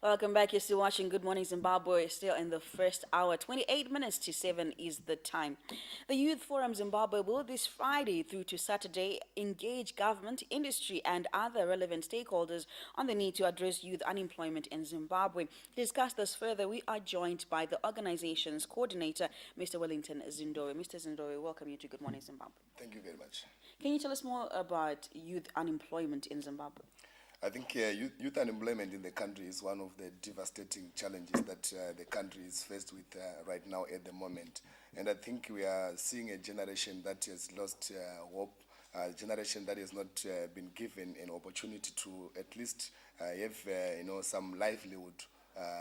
Welcome back. You're still watching Good Morning Zimbabwe. Still in the first hour. 28 minutes to 7 is the time. The Youth Forum Zimbabwe will this Friday through to Saturday engage government, industry, and other relevant stakeholders on the need to address youth unemployment in Zimbabwe. To discuss this further, we are joined by the organization's coordinator, Mr. Wellington Zindore. Mr. Zindore, welcome you to Good Morning Zimbabwe. Thank you very much. Can you tell us more about youth unemployment in Zimbabwe? I think youth unemployment in the country is one of the devastating challenges that the country is faced with right now at the moment. And I think we are seeing a generation that has lost hope, a generation that has not been given an opportunity to at least have some livelihood.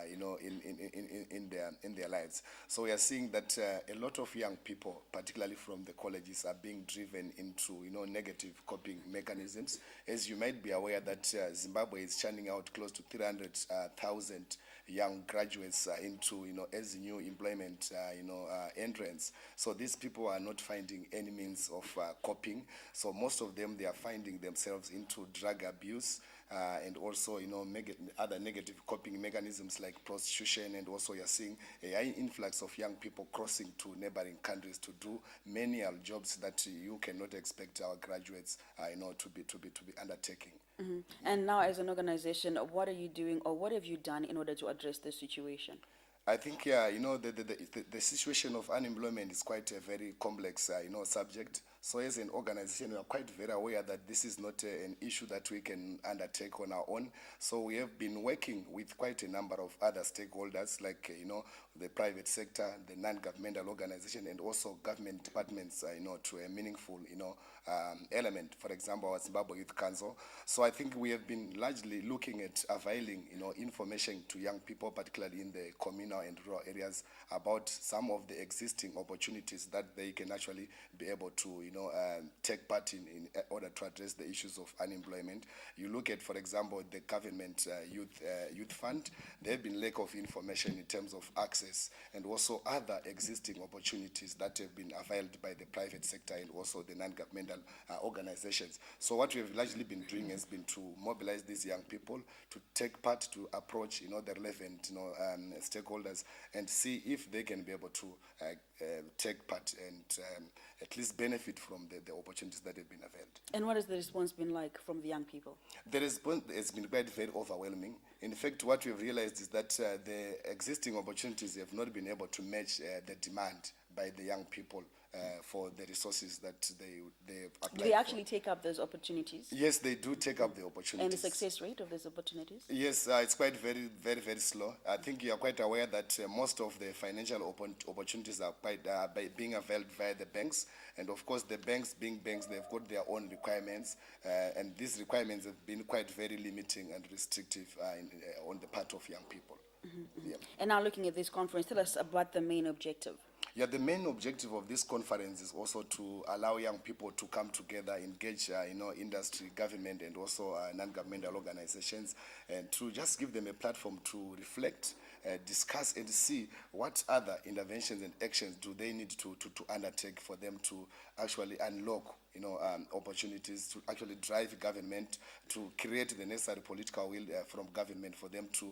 In their lives. So we are seeing that a lot of young people, particularly from the colleges, are being driven into negative coping mechanisms. As you might be aware that Zimbabwe is churning out close to 300,000 young graduates into as new employment entrants. So these people are not finding any means of coping. So most of them, they are finding themselves into drug abuse. And also, other negative coping mechanisms like prostitution, and also you're seeing a high influx of young people crossing to neighboring countries to do menial jobs that you cannot expect our graduates, to be undertaking. Mm-hmm. And now, as an organization, what are you doing, or what have you done in order to address this situation? I think, the situation of unemployment is quite a very complex, subject. So as an organization, we are quite very aware that this is not an issue that we can undertake on our own. So we have been working with quite a number of other stakeholders, like, the private sector, the non-governmental organization, and also government departments, to a meaningful, element. For example, our Zimbabwe Youth Council. So I think we have been largely looking at availing, information to young people, particularly in the communal and rural areas, about some of the existing opportunities that they can actually be able to, take part in order to address the issues of unemployment. You look at, for example, the government youth fund. There have been lack of information in terms of access, and also other existing opportunities that have been availed by the private sector and also the non-governmental organizations. So what we have largely been doing has been to mobilize these young people to take part, to approach the relevant stakeholders, and see if they can be able to take part and at least benefit from the opportunities that have been availed. And what has the response been like from the young people? The response has been quite very overwhelming. In fact, what we've realized is that the existing opportunities have not been able to match the demand by the young people for the resources that they apply. Do they actually take up those opportunities? Yes, they do take up the opportunities. And the success rate of those opportunities? Yes, it's quite very, very, very slow. I think you are quite aware that most of the financial opportunities are quite being availed via the banks. And of course, the banks being banks, they've got their own requirements. And these requirements have been quite very limiting and restrictive on the part of young people. Mm-hmm, mm-hmm. Yeah. And now looking at this conference, tell us about the main objective. Yeah, the main objective of this conference is also to allow young people to come together, engage, industry, government, and also non-governmental organizations, and to just give them a platform to reflect, discuss, and see what other interventions and actions do they need to undertake for them to actually unlock opportunities, to actually drive government, to create the necessary political will from government for them to,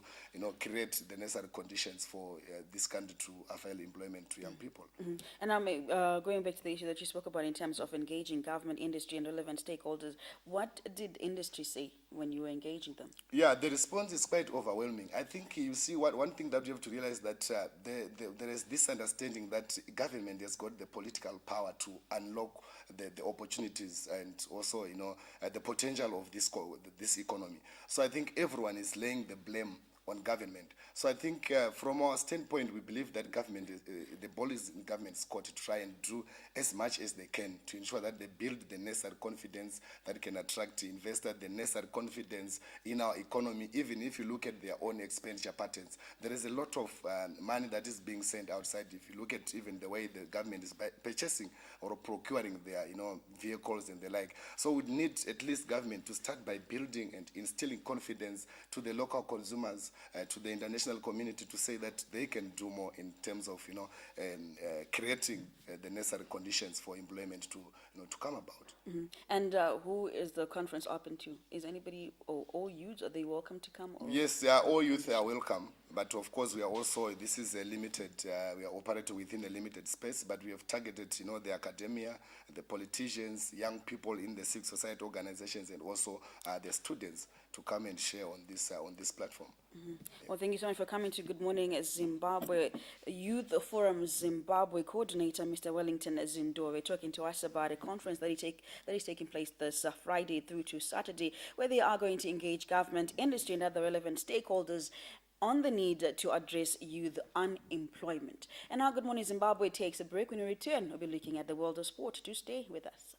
create the necessary conditions for this country to avail employment to young people. Mm-hmm. And now, going back to the issue that you spoke about in terms of engaging government, industry, and relevant stakeholders, what did industry say when you were engaging them? Yeah, the response is quite overwhelming. I think you see one thing that you have to realize that there is this understanding that government has got the political power to unlock the opportunities and also the potential of this economy. So I think everyone is laying the blame on government. So I think from our standpoint, we believe that government, the ball is in government's court to try and do as much as they can to ensure that they build the necessary confidence that can attract investors, the necessary confidence in our economy. Even if you look at their own expenditure patterns, there is a lot of money that is being sent outside. If you look at even the way the government is purchasing or procuring their vehicles and the like. So we need at least government to start by building and instilling confidence to the local consumers, to the international community to say that they can do more in terms of creating the necessary conditions for employment to come about. And who is the conference open to? Is anybody or all youths, are they welcome to come? Or? Yes, all youth are welcome, but of course we are also, this is a limited, we are operating within a limited space, but we have targeted, the academia, the politicians, young people in the civil society organizations, and also the students to come and share on this platform. Well, thank you so much for coming to Good Morning Zimbabwe. Youth Forum Zimbabwe coordinator, Mr. Wellington Zindore, talking to us about a conference that is taking place this Friday through to Saturday, where they are going to engage government, industry, and other relevant stakeholders on the need to address youth unemployment. And now Good Morning Zimbabwe takes a break. When we return, we'll be looking at the world of sport. Do stay with us.